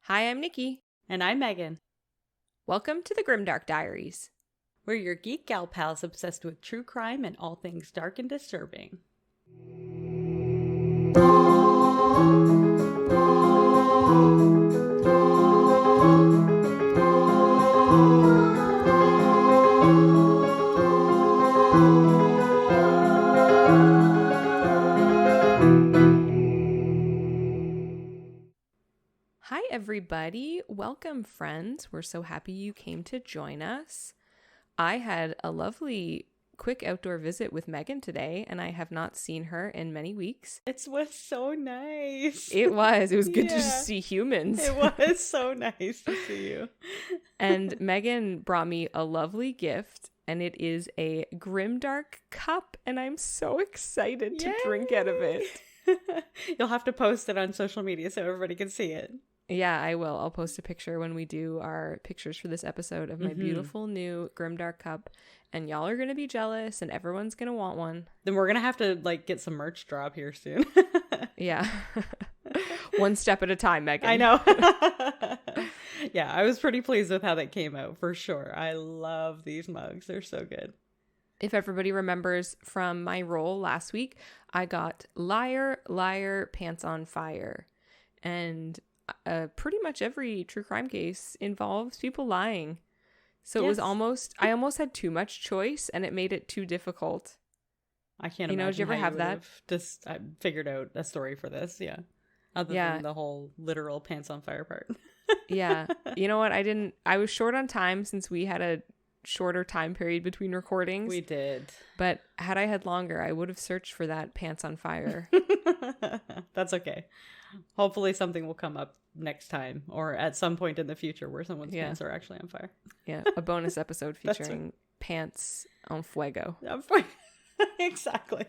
Hi, I'm Nikki. And I'm Megan. Welcome to the Grimdark Diaries. We're your geek gal pals obsessed with true crime and all things dark and disturbing. Hi, everybody. Welcome, friends. We're so happy you came to join us. I had a lovely quick outdoor visit with Megan today, and I have not seen her in many weeks. It was so nice. It was good to Yeah. just see humans. It was so nice to see you. And Megan brought me a lovely gift, and it is a Grimdark cup, and I'm so excited to drink out of it. You'll have to post it on social media so everybody can see it. Yeah, I will. I'll post a picture when we do our pictures for this episode of my beautiful new Grimdark cup. And y'all are going to be jealous and everyone's going to want one. Then we're going to have to get some merch drop here soon. Yeah. One step at a time, Megan. I know. Yeah, I was pretty pleased with how that came out for sure. I love these mugs. They're so good. If everybody remembers from my role last week, I got Liar, Liar, Pants on Fire. And pretty much every true crime case involves people lying. So It was I almost had too much choice and it made it too difficult. I can't imagine. Did you ever have that? I figured out a story for this, yeah. Other than the whole literal pants on fire part. Yeah. You know what? I was short on time since we had a shorter time period between recordings. We did. But had I had longer, I would have searched for that pants on fire. That's okay. Hopefully something will come up next time or at some point in the future where someone's pants are actually on fire. Yeah, a bonus episode featuring pants on fuego. Exactly.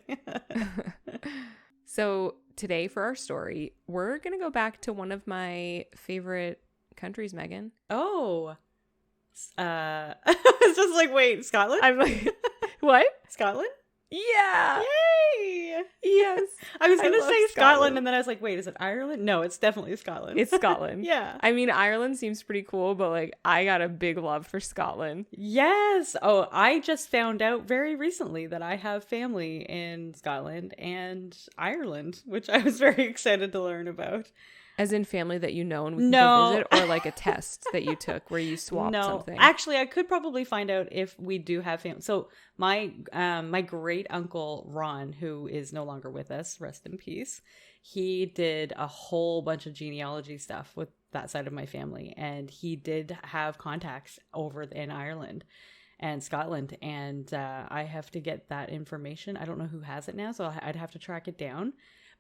So today for our story, we're going to go back to one of my favorite countries, Megan. Oh. It's just like, wait, Scotland? I'm like, what? Scotland? Yeah. Yay! Yes. I was going to say Scotland and then I was like, wait, is it Ireland? No, it's definitely Scotland. It's Scotland. Yeah. I mean, Ireland seems pretty cool, but I got a big love for Scotland. Yes. Oh, I just found out very recently that I have family in Scotland and Ireland, which I was very excited to learn about. As in family that you know and we can go visit, or like a test that you took where you swapped something? Actually, I could probably find out if we do have family. So my great uncle Ron, who is no longer with us, rest in peace, he did a whole bunch of genealogy stuff with that side of my family, and he did have contacts over in Ireland and Scotland, and I have to get that information. I don't know who has it now, so I'd have to track it down.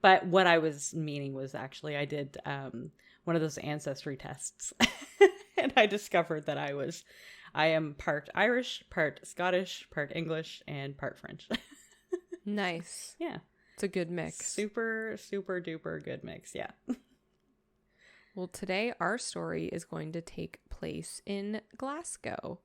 But what I was meaning was actually I did one of those ancestry tests and I discovered that I am part Irish, part Scottish, part English, and part French. Nice. Yeah. It's a good mix. Super, super duper good mix. Yeah. Well, today our story is going to take place in Glasgow.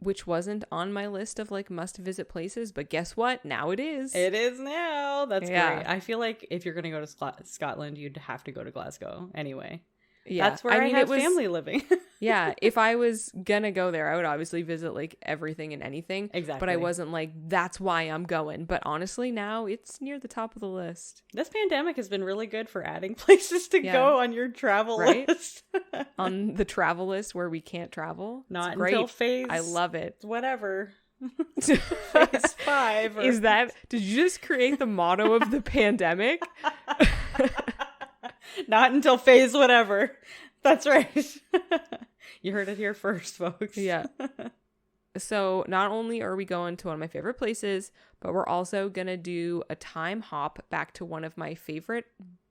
Which wasn't on my list of must visit places, but guess what? Now it is. It is now. That's great. I feel like if you're going to go to Scotland, you'd have to go to Glasgow anyway. Yeah. That's where I have family living. Yeah. If I was going to go there, I would obviously visit everything and anything. Exactly. But I wasn't that's why I'm going. But honestly, now it's near the top of the list. This pandemic has been really good for adding places to go on your travel list. On the travel list where we can't travel. Not until phase. I love it. Whatever. Phase 5. Is that, did you just create the motto of the pandemic? Not until phase whatever. That's right. You heard it here first, folks. Yeah. So not only are we going to one of my favorite places, but we're also going to do a time hop back to one of my favorite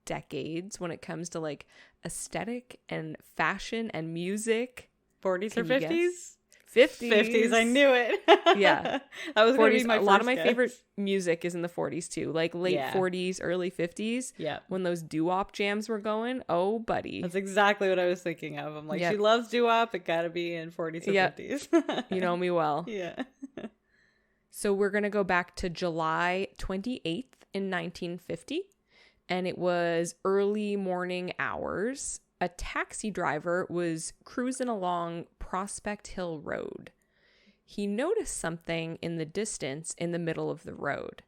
decades when it comes to aesthetic and fashion and music. 40s or 50s? 50s. 50s, I knew it. Yeah. That was going to be my A first lot of my guess. favorite music is in the 40s too. Late 40s, early 50s. Yeah. When those doo-wop jams were going. Oh, buddy. That's exactly what I was thinking of. I'm like, she loves doo-wop. It got to be in 40s or 50s. You know me well. Yeah. So we're going to go back to July 28th in 1950. And it was early morning hours. a taxi driver was cruising along Prospect Hill Road. He noticed something in the distance in the middle of the road.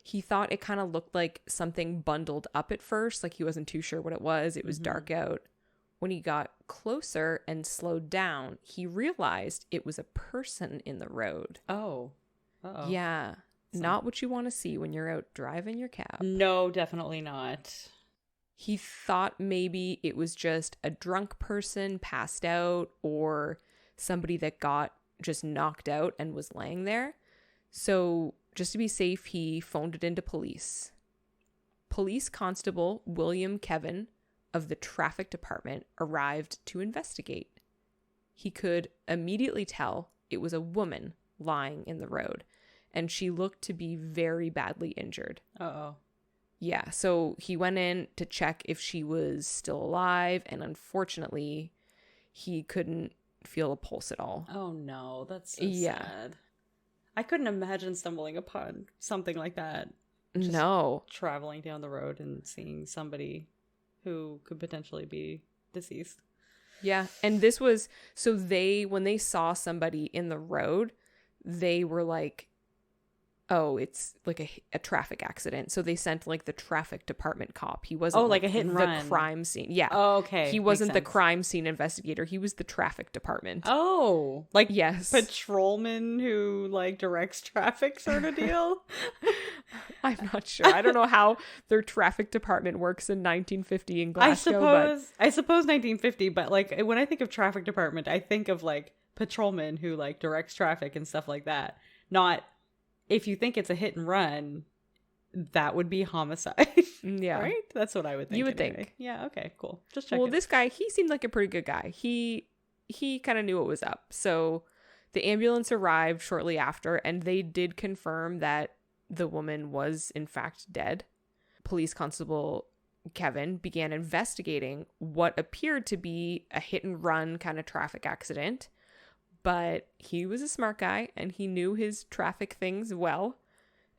He thought it kind of looked like something bundled up at first, like he wasn't too sure what it was. It was dark out. When he got closer and slowed down, he realized it was a person in the road. Oh. Uh-oh. Yeah. Not what you want to see when you're out driving your cab. No, definitely not. He thought maybe it was just a drunk person passed out or somebody that got just knocked out and was laying there. So just to be safe, he phoned it into police. Police Constable William Kevin of the traffic department arrived to investigate. He could immediately tell it was a woman lying in the road, and she looked to be very badly injured. Uh-oh. Yeah, so he went in to check if she was still alive, and unfortunately, he couldn't feel a pulse at all. Oh no, that's so sad. I couldn't imagine stumbling upon something like that. Just no. Traveling down the road and seeing somebody who could potentially be deceased. Yeah, and this was, so when they saw somebody in the road, they were like, oh, it's like a traffic accident. So they sent like the traffic department cop. He wasn't like a hit and run. The crime scene. Yeah. Oh, okay. He wasn't the crime scene investigator. He was the traffic department. Oh, like yes. Patrolman who like directs traffic sort of deal. I'm not sure. I don't know how their traffic department works in 1950 in Glasgow. I suppose 1950, but like when I think of traffic department, I think of like patrolman who like directs traffic and stuff like that. Not, if you think it's a hit and run, that would be homicide. Yeah. Right? That's what I would think. You would anyway. think. Yeah, okay, cool. Just checking. Well, this guy, he seemed like a pretty good guy. He kind of knew what was up. So the ambulance arrived shortly after, and they did confirm that the woman was in fact dead. Police Constable Kevin began investigating what appeared to be a hit and run kind of traffic accident. But he was a smart guy, and he knew his traffic things well.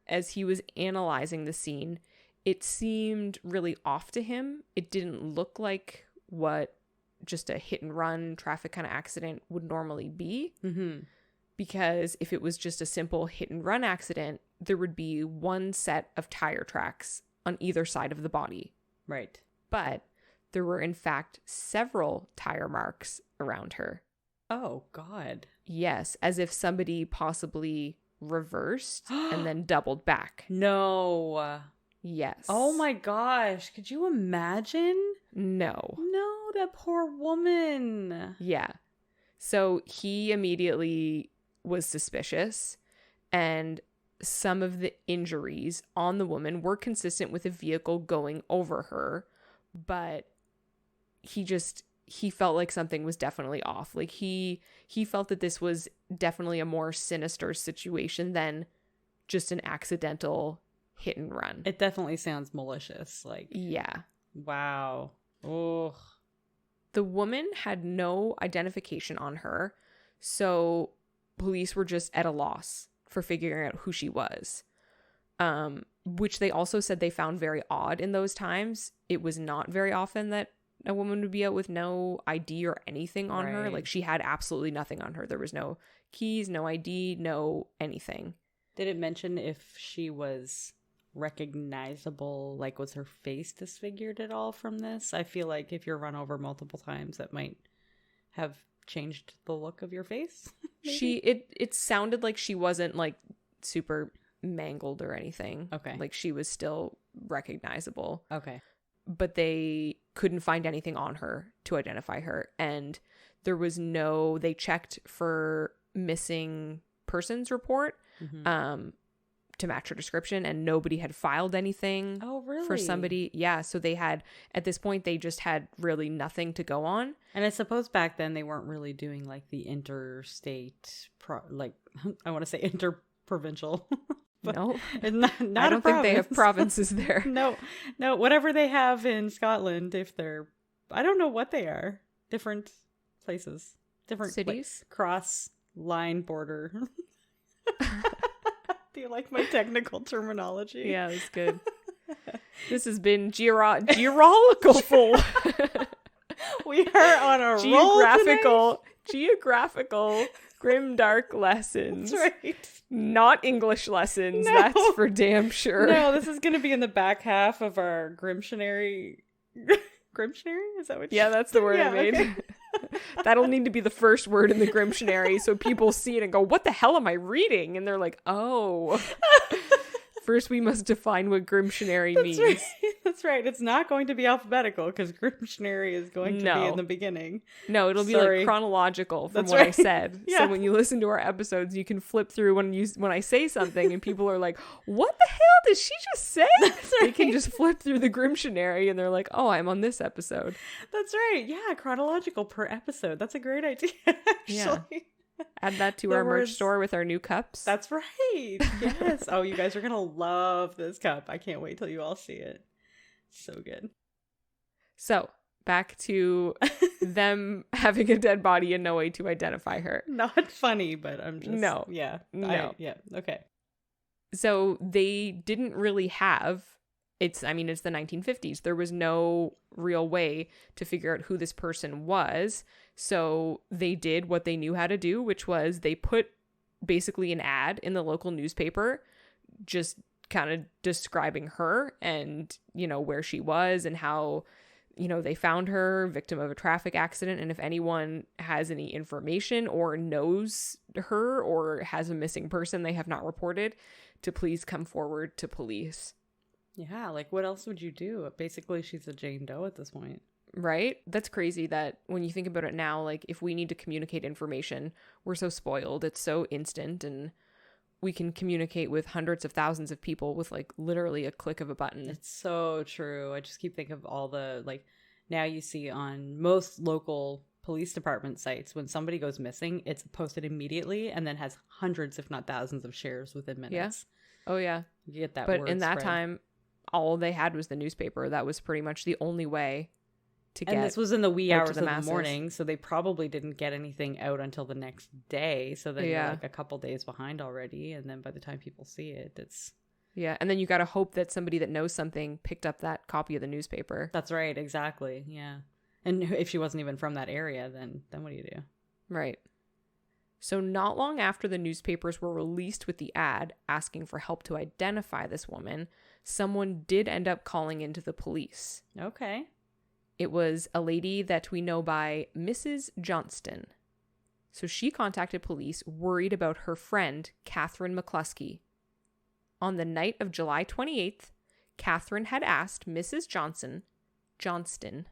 As he was analyzing the scene, it seemed really off to him. It didn't look like what just a hit and run traffic kind of accident would normally be. Mm-hmm. Because if it was just a simple hit and run accident, there would be one set of tire tracks on either side of the body. Right. But there were, in fact, several tire marks around her. Oh, God. Yes, as if somebody possibly reversed and then doubled back. No. Yes. Oh my gosh. Could you imagine? No. No, that poor woman. Yeah. So he immediately was suspicious, and some of the injuries on the woman were consistent with a vehicle going over her, but he felt like something was definitely off. Like he felt that this was definitely a more sinister situation than just an accidental hit and run. It definitely sounds malicious. Like, yeah. Wow. Oh. The woman had no identification on her, so police were just at a loss for figuring out who she was. Which they also said they found very odd in those times. It was not very often that a woman would be out with no ID or anything on her. Like, she had absolutely nothing on her. There was no keys, no ID, no anything. Did it mention if she was recognizable? Like, was her face disfigured at all from this? I feel like if you're run over multiple times, that might have changed the look of your face. It sounded like she wasn't like super mangled or anything. Okay. Like, she was still recognizable. Okay. But they couldn't find anything on her to identify her. And there was they checked for missing persons report to match her description, and nobody had filed anything for somebody. Yeah. So they had, at this point, they just had really nothing to go on. And I suppose back then they weren't really doing like the interstate, I want to say interprovincial. No, not I don't think they have provinces there. No, whatever they have in Scotland, if they're, I don't know what they are. Different places. Different cities? Cross line border. Do you like my technical terminology? Yeah, that's good. This has been geological. We are on a roll geographical grim dark lessons. That's right. Not English lessons. No. That's for damn sure. No, this is going to be in the back half of our Grimtionary. Grimtionary? Is that what? Yeah, that's the word I made. Okay. That'll need to be the first word in the Grimtionary, so people see it and go, "What the hell am I reading?" And they're like, "Oh." First, we must define what Grimtionary means. Right. That's right. It's not going to be alphabetical because Grimtionary is going to be in the beginning. No, it'll be like chronological from That's what right. I said. Yeah. So when you listen to our episodes, you can flip through when I say something and people are like, "What the hell did she just say?" That's right. They can just flip through the Grimtionary and they're like, "Oh, I'm on this episode." That's right. Yeah, chronological per episode. That's a great idea, actually. Yeah. Add that to our merch store with our new cups. That's right. Yes. Oh, you guys are going to love this cup. I can't wait till you all see it. So good. So, back to them having a dead body and no way to identify her. Not funny, but I'm just... No. Yeah. No. Yeah. Okay. So, they didn't really have... It's the 1950s. There was no real way to figure out who this person was. So they did what they knew how to do, which was they put basically an ad in the local newspaper, just kind of describing her and, where she was and how, they found her, victim of a traffic accident. And if anyone has any information or knows her or has a missing person they have not reported, to please come forward to police. Yeah, like what else would you do? Basically, she's a Jane Doe at this point. Right? That's crazy that when you think about it now, like if we need to communicate information, we're so spoiled. It's so instant and we can communicate with hundreds of thousands of people with like literally a click of a button. It's so true. I just keep thinking of all the, like, now you see on most local police department sites, when somebody goes missing, it's posted immediately and then has hundreds, if not thousands of shares within minutes. Yeah. Oh, yeah. You get that But word in that spread. time, all they had was the newspaper. That was pretty much the only way to get. And this was in the wee out hours to of the the masses. morning, so they probably didn't get anything out until the next day. So then you're like a couple days behind already. And then by the time people see it, it's... Yeah, and then you got to hope that somebody that knows something picked up that copy of the newspaper. That's right, exactly, yeah. And if she wasn't even from that area, then what do you do? Right. So not long after the newspapers were released with the ad asking for help to identify this woman, someone did end up calling into the police. Okay. It was a lady that we know by Mrs. Johnston. So she contacted police worried about her friend, Catherine McCluskey. On the night of July 28th, Catherine had asked Mrs. Johnston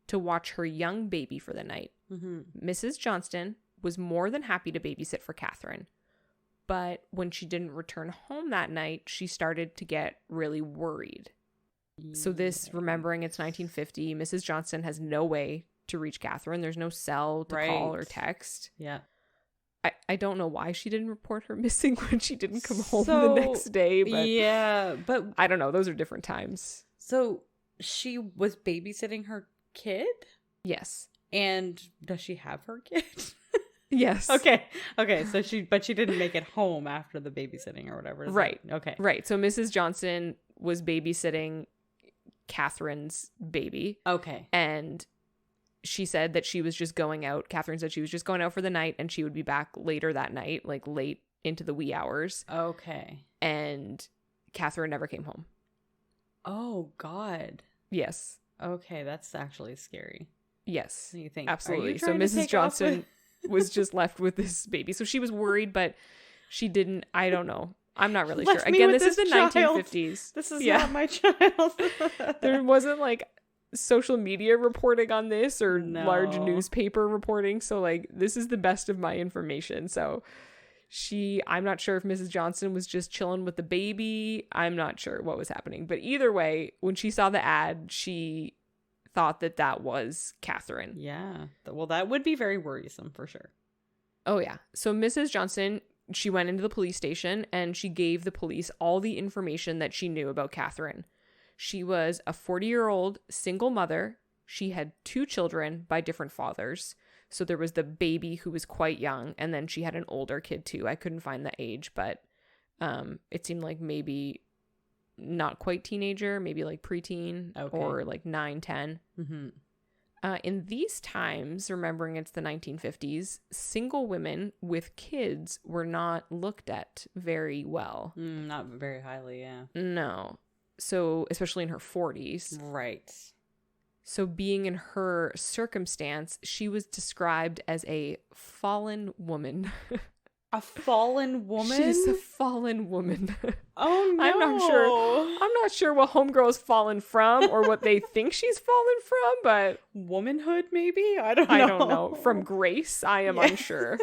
to watch her young baby for the night. Mm-hmm. Mrs. Johnston was more than happy to babysit for Catherine. But when she didn't return home that night, she started to get really worried. So this, remembering it's 1950, Mrs. Johnston has no way to reach Catherine. There's no cell to call or text. Yeah. I don't know why she didn't report her missing when she didn't come home the next day. But yeah, but... I don't know. Those are different times. So she was babysitting her kid? Yes. And does she have her kid? Yes. Okay. So she didn't make it home after the babysitting or whatever. Right. Okay. Right. So Mrs. Johnston was babysitting Catherine's baby. Okay. And she said that she was just going out. Catherine said she was just going out for the night and she would be back later that night, like late into the wee hours. Okay. And Catherine never came home. Oh, God. Yes. Okay, that's actually scary. Yes. So you think, absolutely. So Mrs. Johnson was just left with this baby. So she was worried, but she didn't. I don't know. I'm not really sure. Again, this is the 1950s. This is not my child. There wasn't like social media reporting on this or large newspaper reporting. So like this is the best of my information. So I'm not sure if Mrs. Johnson was just chilling with the baby. I'm not sure what was happening. But either way, when she saw the ad, she thought that was Catherine. Yeah. Well, that would be very worrisome for sure. Oh, yeah. So Mrs. Johnson, she went into the police station and she gave the police all the information that she knew about Catherine. She was a 40-year-old single mother. She had 2 children by different fathers. So there was the baby who was quite young, and then she had an older kid too. I couldn't find the age, but it seemed like maybe not quite teenager, maybe like preteen or like 9, 10. Mm-hmm. In these times, remembering it's the 1950s, single women with kids were not looked at very well. Not very highly, yeah. No. So, especially in her 40s. Right. So, being in her circumstance, she was described as a fallen woman. A fallen woman? She's a fallen woman. Oh, no. I'm not sure what homegirl's fallen from or what they think she's fallen from, but... Womanhood, maybe? I don't know. From grace, I am unsure.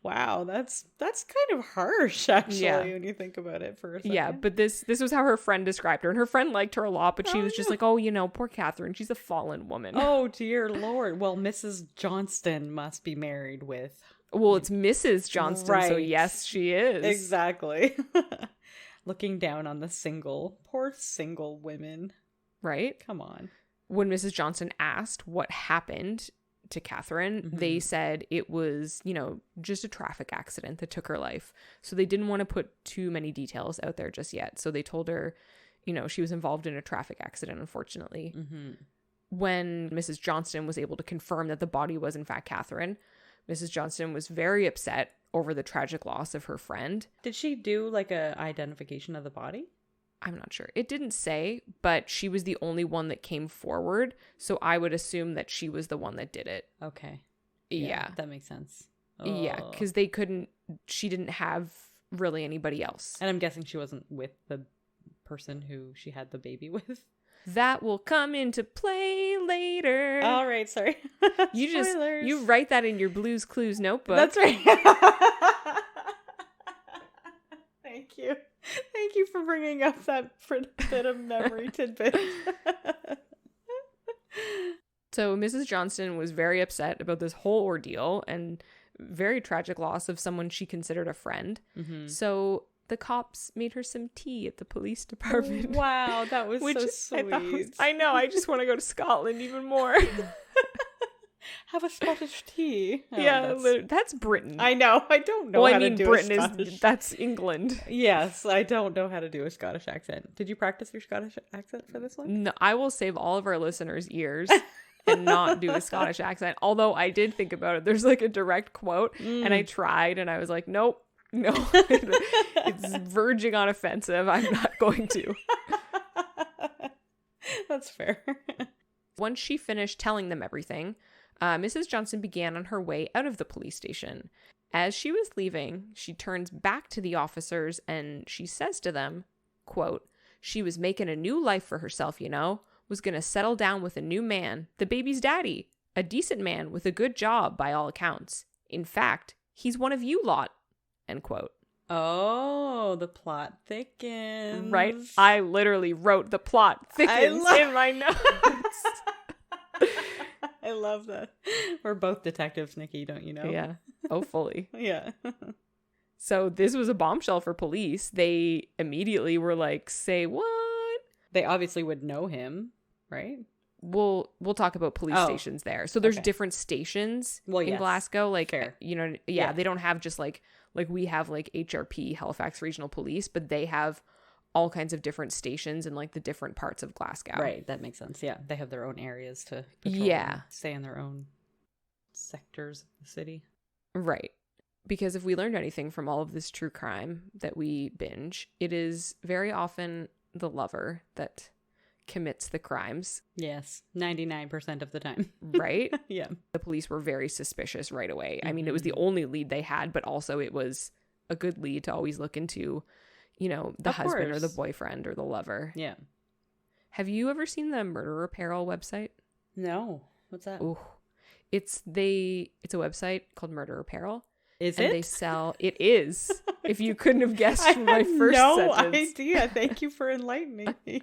Wow, that's kind of harsh, actually, when you think about it for a second. Yeah, but this was how her friend described her. And her friend liked her a lot, but she was just like, poor Catherine, she's a fallen woman. Oh, dear Lord. Well, Mrs. Johnston must be married with... Well, it's Mrs. Johnston, right. So yes, she is. Exactly. Looking down on the poor single women. Right? Come on. When Mrs. Johnston asked what happened to Catherine, they said it was, just a traffic accident that took her life. So they didn't want to put too many details out there just yet. So they told her, she was involved in a traffic accident, unfortunately. Mm-hmm. When Mrs. Johnston was able to confirm that the body was in fact Catherine, Mrs. Johnston was very upset over the tragic loss of her friend. Did she do like a identification of the body? I'm not sure. It didn't say, but she was the only one that came forward. So I would assume that she was the one that did it. Okay. Yeah. That makes sense. Yeah, because she didn't have really anybody else. And I'm guessing she wasn't with the person who she had the baby with. That will come into play later. All right, sorry. You write that in your Blues Clues notebook. That's right. Thank you. Thank you for bringing up that bit of memory tidbit. So Mrs. Johnston was very upset about this whole ordeal and very tragic loss of someone she considered a friend. Mm-hmm. So the cops made her some tea at the police department. Wow, that was so sweet. I know. I just want to go to Scotland even more. Have a Scottish tea. Oh, yeah, that's Britain. I know. I don't know how to do Britain a Scottish. That's England. Yes, I don't know how to do a Scottish accent. Did you practice your Scottish accent for this one? No, I will save all of our listeners' ears and not do a Scottish accent. Although I did think about it. There's like a direct quote and I tried and I was like, nope. No, it's verging on offensive. I'm not going to. That's fair. Once she finished telling them everything, Mrs. Johnston began on her way out of the police station. As she was leaving, she turns back to the officers and she says to them, quote, "She was making a new life for herself, was going to settle down with a new man, the baby's daddy, a decent man with a good job by all accounts. In fact, he's one of you lot." End quote. Oh, the plot thickens. Right? I literally wrote the plot thickens in my notes. I love that. We're both detectives, Nikki, don't you know? Yeah. Oh, fully. Yeah. So this was a bombshell for police. They immediately were like, say what? They obviously would know him, right? We'll talk about police stations there. So there's different stations in Glasgow. Like, fair. They don't have just like we have like HRP, Halifax Regional Police, but they have all kinds of different stations in like the different parts of Glasgow. Right. That makes sense. Yeah. They have their own areas to patrol and stay in their own sectors of the city. Right. Because if we learned anything from all of this true crime that we binge, it is very often the lover that commits the crimes. Yes, 99% of the time. Right? Yeah. The police were very suspicious right away. I mean, it was the only lead they had, but also it was a good lead to always look into, the husband or the boyfriend or the lover. Yeah. Have you ever seen the Murder Apparel website? No. What's that? Oh, it's a website called Murder Apparel. Is and it? They sell. It is. If you couldn't have guessed from my first sentence. No idea. Thank you for enlightening me.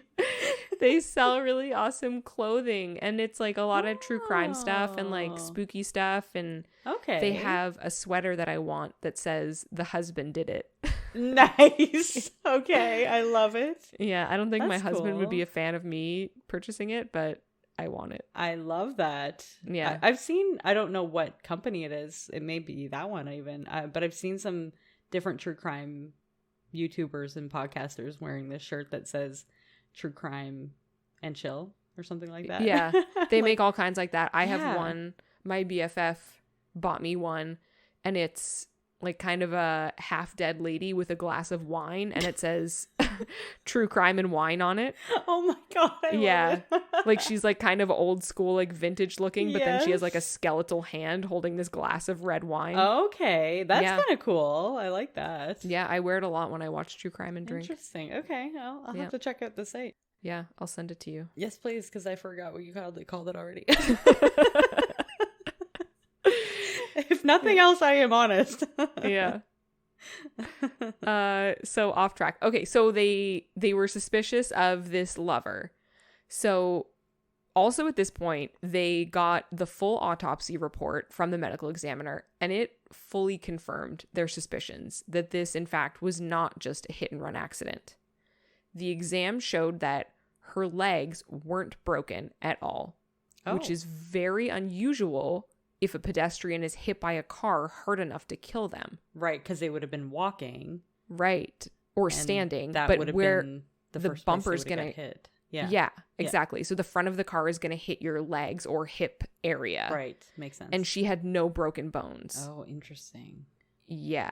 They sell really awesome clothing, and it's like a lot of true crime stuff and like spooky stuff. And they have a sweater that I want that says "The husband did it." Nice. Okay, I love it. Yeah, I don't think my husband would be a fan of me purchasing it, but I want it. I love that. Yeah. I've seen, I don't know what company it is. It may be that one even. But I've seen some different true crime YouTubers and podcasters wearing this shirt that says "True Crime and Chill." or something like that. Yeah. They Like, make all kinds like that. I have Yeah. one. My BFF bought me one, and it's like kind of a half dead lady with a glass of wine, and it says true crime and wine on it. oh my God. I love Yeah. it. Like she's like kind of old school, like vintage looking, but then she has like a Yes. skeletal hand holding this glass of red wine. Okay. That's Yeah. kind of cool. I like that. Yeah, I wear it a lot when I watch true crime and drink. Interesting. Okay. I'll Yeah. have to check out the site. Yeah, I'll send it to you. Yes, please, because I forgot what you called it already. If nothing else, I am honest. Yeah. So off track. Okay, so they were suspicious of this lover. So also at this point, they got the full autopsy report from the medical examiner, and it fully confirmed their suspicions that this, in fact, was not just a hit and run accident. The exam showed that her legs weren't broken at all, which is very unusual if a pedestrian is hit by a car hard enough to kill them. Right, because they would have been walking. Right. Or and standing. That but would have where been the first bumper's place they gonna would've got hit. Yeah. Yeah, exactly. So the front of the car is going to hit your legs or hip area. Right. Makes sense. And she had no broken bones. Oh, interesting. Yeah.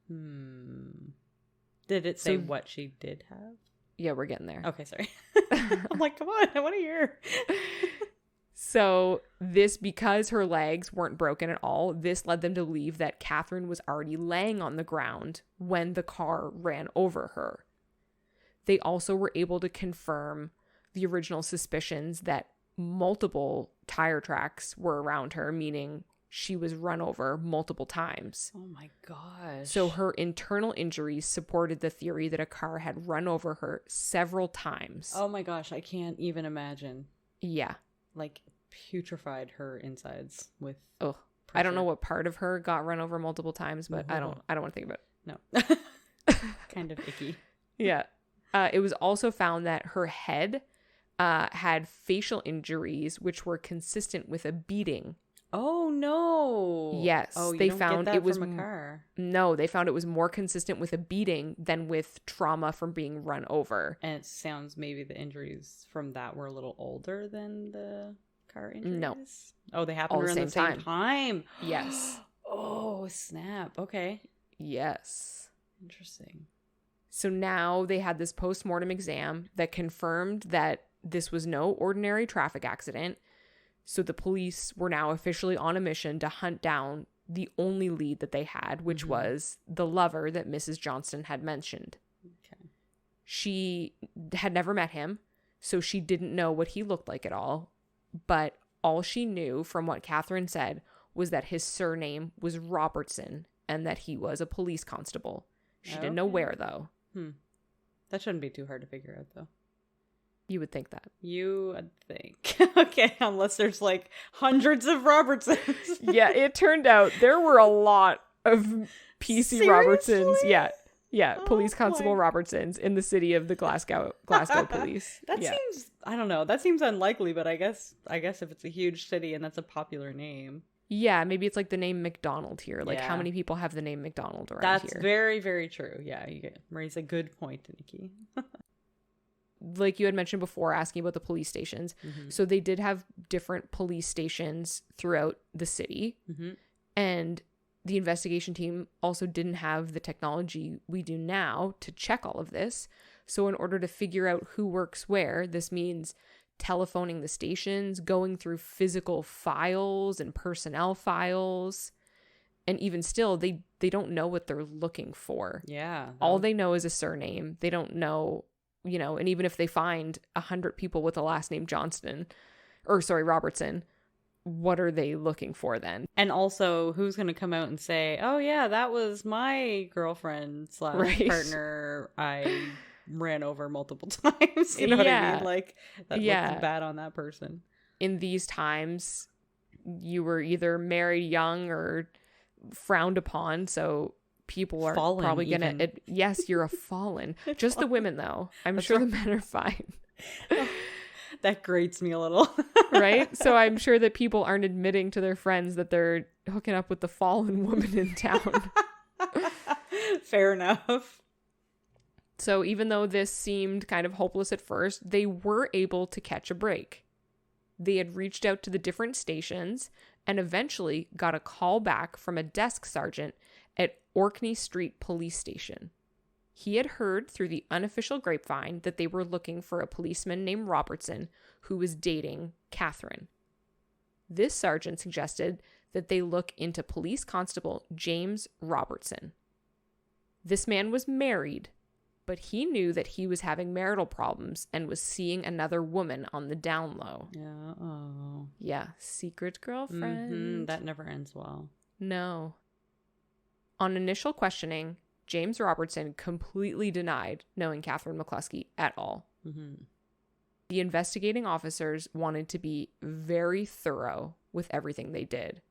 Did it say what she did have? Yeah, we're getting there. Okay, sorry. I'm like, come on, I want to hear. So this, because her legs weren't broken at all, this led them to believe that Catherine was already laying on the ground when the car ran over her. They also were able to confirm the original suspicions that multiple tire tracks were around her, meaning she was run over multiple times. Oh my gosh. So her internal injuries supported the theory that a car had run over her several times. Oh my gosh, I can't even imagine. Yeah. Like putrefied her insides with Oh, I don't know what part of her got run over multiple times, but I don't want to think about it. No. Kind of icky. Yeah. It was also found that her head had facial injuries, which were consistent with a beating. Oh no! Yes, oh, they don't found get that it was from a car. No, they found it was more consistent with a beating than with trauma from being run over. And it sounds maybe the injuries from that were a little older than the car injuries. No. Oh, they happened around the same time. Yes. Oh snap! Okay. Yes. Interesting. So now they had this post-mortem exam that confirmed that this was no ordinary traffic accident. So the police were now officially on a mission to hunt down the only lead that they had, which was the lover that Mrs. Johnston had mentioned. Okay. She had never met him, so she didn't know what he looked like at all. But all she knew from what Catherine said was that his surname was Robertson and that he was a police constable. She didn't know where, though. That shouldn't be too hard to figure out, though. You would think that. You would think. Okay, unless there's like hundreds of Robertsons. Yeah, it turned out there were a lot of PC Seriously? Robertsons. Yeah, Oh police constable my- Robertsons in the city of the Glasgow police. That Yeah. seems, I don't know, that seems unlikely, but I guess if it's a huge city and that's a popular name. Yeah, maybe it's like the name McDonald here. Like, how Yeah. many people have the name McDonald around That's here? very, very true. Yeah, you raise a good point, Nikki. Like you had mentioned before, asking about the police stations. So they did have different police stations throughout the city. And the investigation team also didn't have the technology we do now to check all of this. So in order to figure out who works where, this means telephoning the stations, going through physical files and personnel files. And even still, they don't know what they're looking for. Yeah. All they know is a surname. They don't know, and even if they find 100 people with the last name Robertson, what are they looking for then? And also, who's going to come out and say, oh yeah, that was my girlfriend / partner I ran over multiple times. You know what I mean? Like, that looks bad on that person. In these times, you were either married young or frowned upon, so people are Fallen, probably going even. to... Yes, you're a fallen. Just the women, though. I'm sure the men are fine. That grates me a little. Right? So I'm sure that people aren't admitting to their friends that they're hooking up with the fallen woman in town. Fair enough. So even though this seemed kind of hopeless at first, they were able to catch a break. They had reached out to the different stations and eventually got a call back from a desk sergeant at Orkney Street Police Station. He had heard through the unofficial grapevine that they were looking for a policeman named Robertson who was dating Catherine. This sergeant suggested that they look into police constable James Robertson. This man was married, but he knew that he was having marital problems and was seeing another woman on the down low. Yeah. Oh. Yeah, secret girlfriend. That never ends well. No. On initial questioning, James Robertson completely denied knowing Catherine McCluskey at all. Mm-hmm. The investigating officers wanted to be very thorough with everything they did.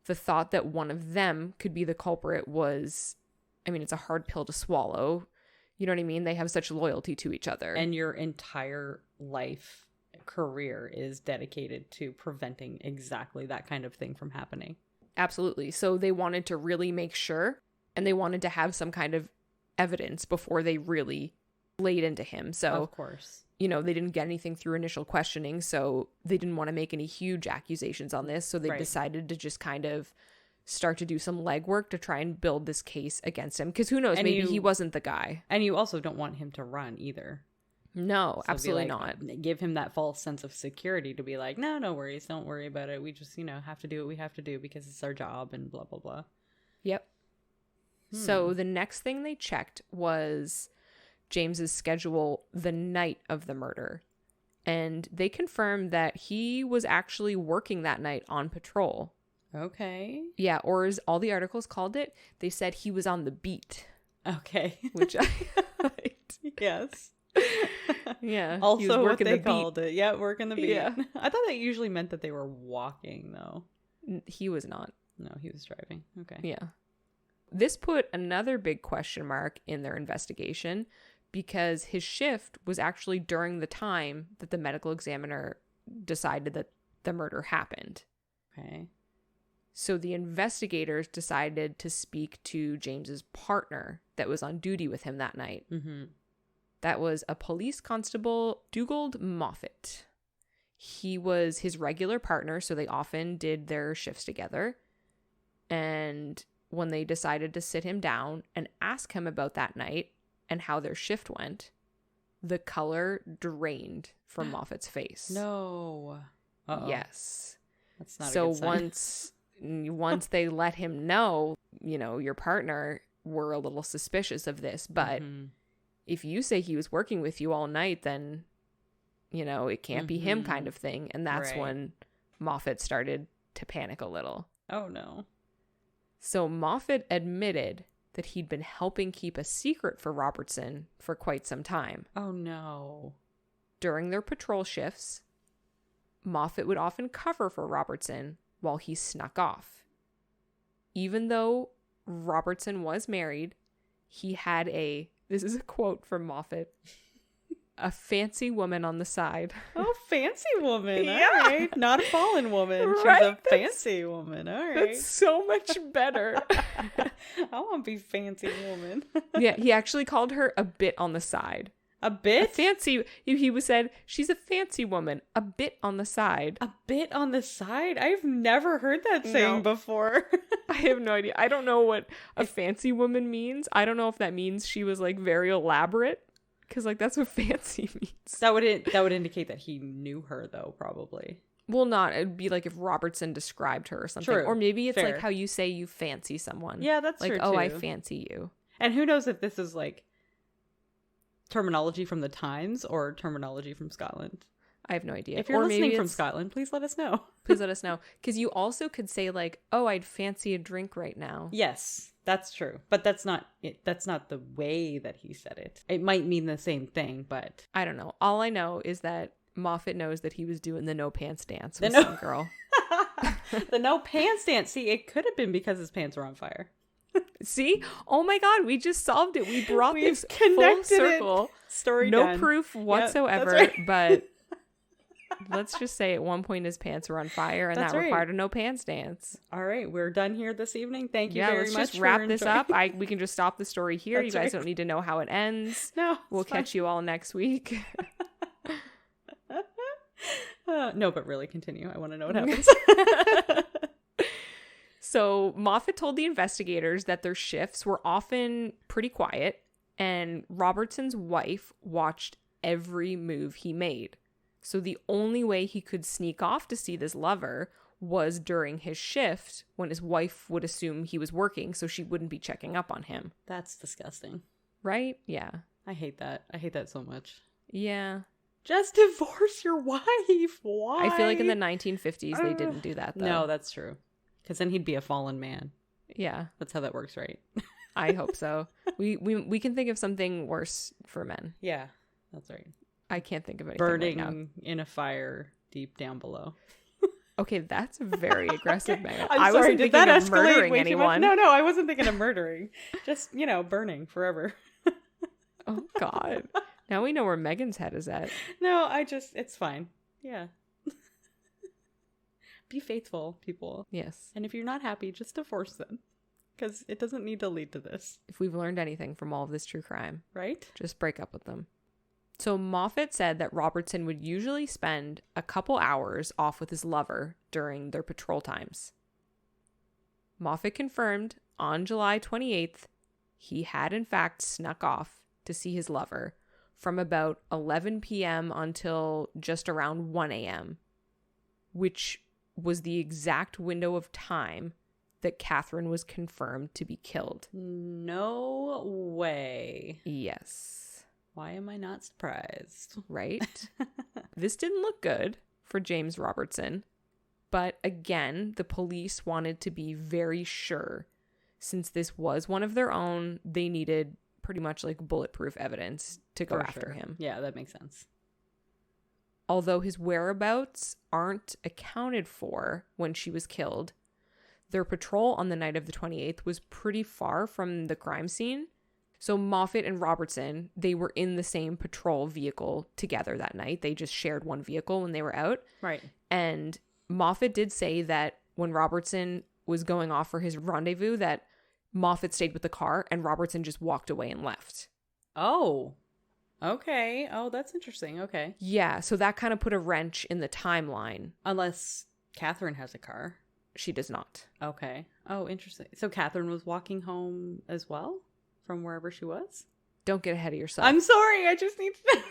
The thought that one of them could be the culprit was, I mean, it's a hard pill to swallow. You know what I mean? They have such loyalty to each other. And your entire life career is dedicated to preventing exactly that kind of thing from happening. Absolutely. So they wanted to really make sure, and they wanted to have some kind of evidence before they really laid into him. So, of course, you know, they didn't get anything through initial questioning, so they didn't want to make any huge accusations on this. So they decided to just kind of start to do some legwork to try and build this case against him. Because who knows, maybe he wasn't the guy. And you also don't want him to run either. No, So absolutely like, not. Give him that false sense of security to be like, no worries, don't worry about it. We just, have to do what we have to do because it's our job and blah, blah, blah. Yep. So the next thing they checked was James's schedule the night of the murder. And they confirmed that he was actually working that night on patrol. Okay. Yeah, or as all the articles called it, they said he was on the beat. Okay. Which I liked. Yes. Yeah. Also what they called it. Yeah, working the beat. Yeah. I thought that usually meant that they were walking, though. He was not. No, he was driving. Okay. Yeah. This put another big question mark in their investigation because his shift was actually during the time that the medical examiner decided that the murder happened. Okay. So the investigators decided to speak to James's partner that was on duty with him that night. Mm-hmm. That was a police constable, Dugald Moffat. He was his regular partner, so they often did their shifts together. And when they decided to sit him down and ask him about that night and how their shift went, the color drained from Moffat's face. No. Uh-oh. Yes. That's not so a good sign. once they let him know, your partner were a little suspicious of this, but if you say he was working with you all night, then it can't be him kind of thing. And that's when Moffat started to panic a little. Oh no. So Moffat admitted that he'd been helping keep a secret for Robertson for quite some time. Oh no. During their patrol shifts, Moffat would often cover for Robertson while he snuck off. Even though Robertson was married, he had this is a quote from Moffat, a fancy woman on the side. Oh, fancy woman. Yeah. All right. Not a fallen woman. She's Right? a fancy woman. All right. That's so much better. I want to be fancy woman. Yeah, he actually called her a bit on the side. A bit? A fancy, he was said, she's a fancy woman, a bit on the side. A bit on the side? I've never heard that saying before. I have no idea. I don't know what a fancy woman means. I don't know if that means she was very elaborate. Because that's what fancy means. That would indicate that he knew her, though, probably. Well, not. It'd be if Robertson described her or something. True. Or maybe it's Fair. how you say you fancy someone. Yeah, that's true, oh, too. I fancy you. And who knows if this is, terminology from the Times or terminology from Scotland. I have no idea. If you're or listening maybe from Scotland, please let us know. Please let us know. Because you also could say oh, I'd fancy a drink right now. Yes, that's true. But that's not it. That's not the way that he said it. It might mean the same thing, but I don't know. All I know is that Moffat knows that he was doing the no pants dance with some girl. The no pants dance. See, it could have been because his pants were on fire. See? Oh my God, we just solved it. We brought We've this full connected circle. Story No done. proof whatsoever, Yep, that's right. but Let's just say at one point his pants were on fire, and That's that right. required a no pants dance. All right, we're done here this evening. Thank you very let's much. just wrap this enjoying- up. We can just stop the story here. That's You guys right. don't need to know how it ends. No, We'll catch you all next week. No, but really continue. I want to know what happens. So Moffat told the investigators that their shifts were often pretty quiet, and Robertson's wife watched every move he made. So the only way he could sneak off to see this lover was during his shift, when his wife would assume he was working, so she wouldn't be checking up on him. That's disgusting. Right? Yeah. I hate that. I hate that so much. Yeah. Just divorce your wife. Why? I feel like in the 1950s they didn't do that, though. No, that's true. Because then he'd be a fallen man. Yeah. That's how that works, right? I hope so. We can think of something worse for men. Yeah, that's right. I can't think of anything Burning right now. in a fire deep down below. Okay, that's very aggressive, Megan. I'm I sorry, wasn't did thinking that of escalate murdering way too much? anyone. No, I wasn't thinking of murdering. Just, burning forever. Oh, God. Now we know where Megan's head is at. No, it's fine. Yeah. Be faithful, people. Yes. And if you're not happy, just divorce them. Because it doesn't need to lead to this. If we've learned anything from all of this true crime, Right? just break up with them. So Moffat said that Robertson would usually spend a couple hours off with his lover during their patrol times. Moffat confirmed on July 28th he had in fact snuck off to see his lover from about 11 p.m. until just around 1 a.m., which was the exact window of time that Catherine was confirmed to be killed. No way. Yes. Why am I not surprised? Right? This didn't look good for James Robertson. But again, the police wanted to be very sure. Since this was one of their own, they needed pretty much like bulletproof evidence to go after him. Yeah, that makes sense. Although his whereabouts aren't accounted for when she was killed, their patrol on the night of the 28th was pretty far from the crime scene. So Moffat and Robertson, they were in the same patrol vehicle together that night. They just shared one vehicle when they were out. Right. And Moffat did say that when Robertson was going off for his rendezvous, that Moffat stayed with the car and Robertson just walked away and left. Oh, okay. Oh, that's interesting. Okay. Yeah, so that kind of put a wrench in the timeline. Unless Catherine has a car. She does not. Okay. Oh, interesting. So Catherine was walking home as well from wherever she was? Don't get ahead of yourself. I'm sorry. I just need to...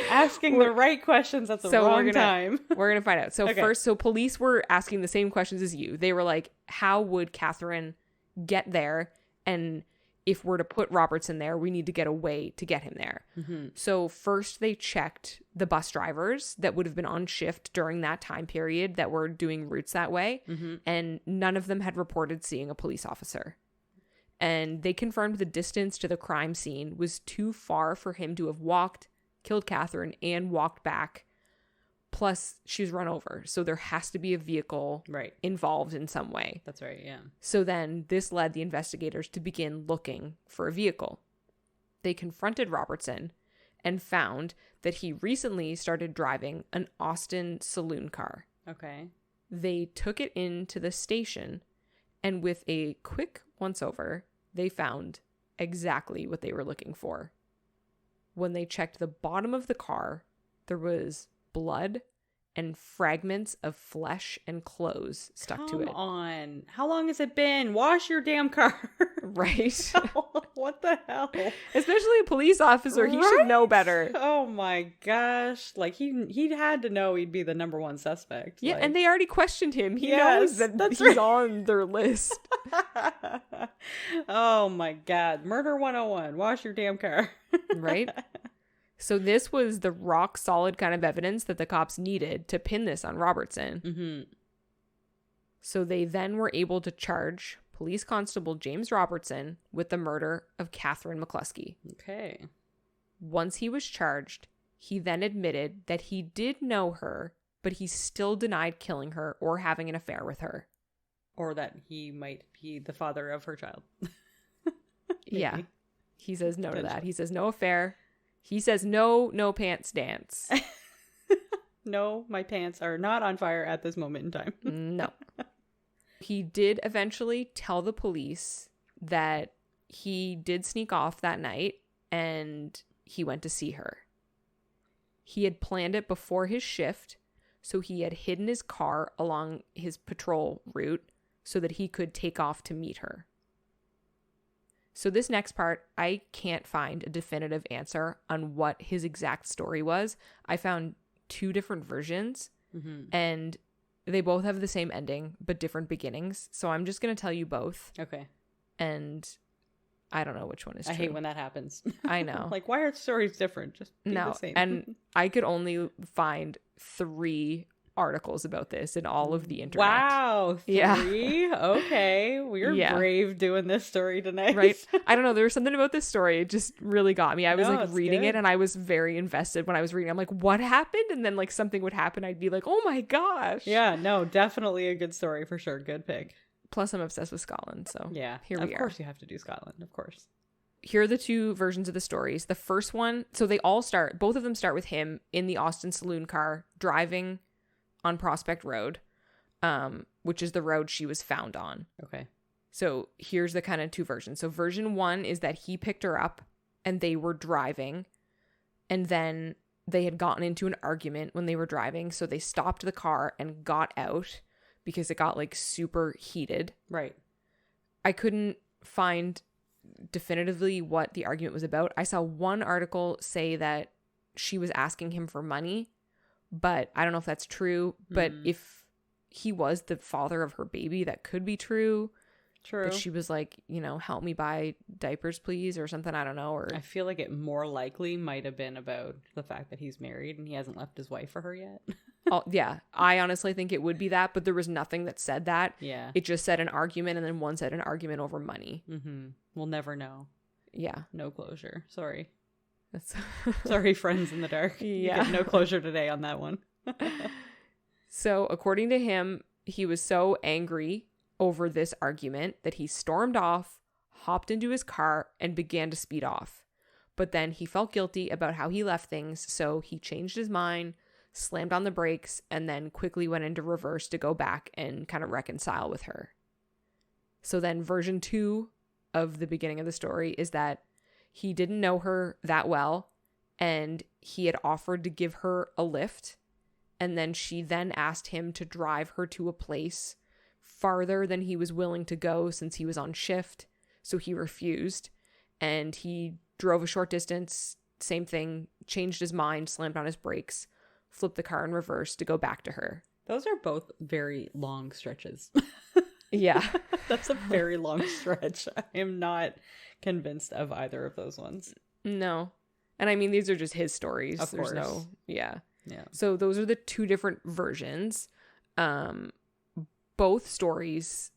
Asking the right questions at the wrong time. We're going to find out. So Okay. first, police were asking the same questions as you. They were like, how would Catherine get there? And if we're to put Robertson there, we need to get a way to get him there. Mm-hmm. So first they checked the bus drivers that would have been on shift during that time period that were doing routes that way. Mm-hmm. And none of them had reported seeing a police officer. And they confirmed the distance to the crime scene was too far for him to have walked, killed Catherine, and walked back. Plus, she was run over. So there has to be a vehicle Right. involved in some way. That's right. Yeah. So then this led the investigators to begin looking for a vehicle. They confronted Robertson and found that he recently started driving an Austin saloon car. Okay. They took it into the station, and with a quick once-over, they found exactly what they were looking for. When they checked the bottom of the car, there was blood and fragments of flesh and clothes stuck to it. Come on. How long has it been? Wash your damn car. Right? What the hell? Especially a police officer. He should know better. Oh my gosh. Like he had to know he'd be the number one suspect. Yeah, Like... and they already questioned him. He Yes, knows that that's he's right. on their list. Oh my god. Murder 101. Wash your damn car. Right? So this was the rock solid kind of evidence that the cops needed to pin this on Robertson. Mm-hmm. So they then were able to charge Police Constable James Robertson with the murder of Catherine McCluskey. Okay. Once he was charged, he then admitted that he did know her, but he still denied killing her or having an affair with her. Or that he might be the father of her child. Yeah. He says no to that. He says no affair. He says no pants dance. No, my pants are not on fire at this moment in time. No. He did eventually tell the police that he did sneak off that night and he went to see her. He had planned it before his shift, so he had hidden his car along his patrol route so that he could take off to meet her. So this next part, I can't find a definitive answer on what his exact story was. I found 2 different versions, and they both have the same ending, but different beginnings. So I'm just going to tell you both. Okay. And I don't know which one is true. I hate when that happens. I know. Like, why are stories different? Just be the same. And I could only find 3 articles about this in all of the internet. Wow. 3? Yeah. Okay. We're brave doing this story tonight. Right. I don't know. There was something about this story. It just really got me. I was reading it and I was very invested when I was reading. I'm like, what happened? And then like something would happen. I'd be like, oh my gosh. Yeah. No, definitely a good story for sure. Good pick. Plus I'm obsessed with Scotland. So yeah, here we are. Of course you have to do Scotland. Of course. Here are the 2 versions of the stories. The first one. So both of them start with him in the Austin saloon car driving on Prospect Road, which is the road she was found on. Okay. So here's the kind of 2 versions. So version 1 is that he picked her up and they were driving, and then they had gotten into an argument when they were driving. So they stopped the car and got out because it got like super heated. Right. I couldn't find definitively what the argument was about. I saw one article say that she was asking him for money, but I don't know if that's true. But if he was the father of her baby, that could be true. True. That she was like, help me buy diapers, please, or something. I don't know. Or I feel like it more likely might have been about the fact that he's married and he hasn't left his wife for her yet. Oh, yeah. I honestly think it would be that, but there was nothing that said that. Yeah. It just said an argument, and then one said an argument over money. We'll never know. Yeah. No closure. Sorry. That's Sorry, friends in the dark. Yeah. You get no closure today on that one. So according to him, he was so angry over this argument that he stormed off, hopped into his car, and began to speed off. But then he felt guilty about how he left things, so he changed his mind, slammed on the brakes, and then quickly went into reverse to go back and kind of reconcile with her. So then version 2 of the beginning of the story is that he didn't know her that well, and he had offered to give her a lift, and then she then asked him to drive her to a place farther than he was willing to go since he was on shift, so he refused, and he drove a short distance, same thing, changed his mind, slammed on his brakes, flipped the car in reverse to go back to her. Those are both very long stretches. Yeah. That's a very long stretch. I am not convinced of either of those ones. No. And I mean, these are just his stories. Of course. Yeah. Yeah. So those are the 2 different versions. Both stories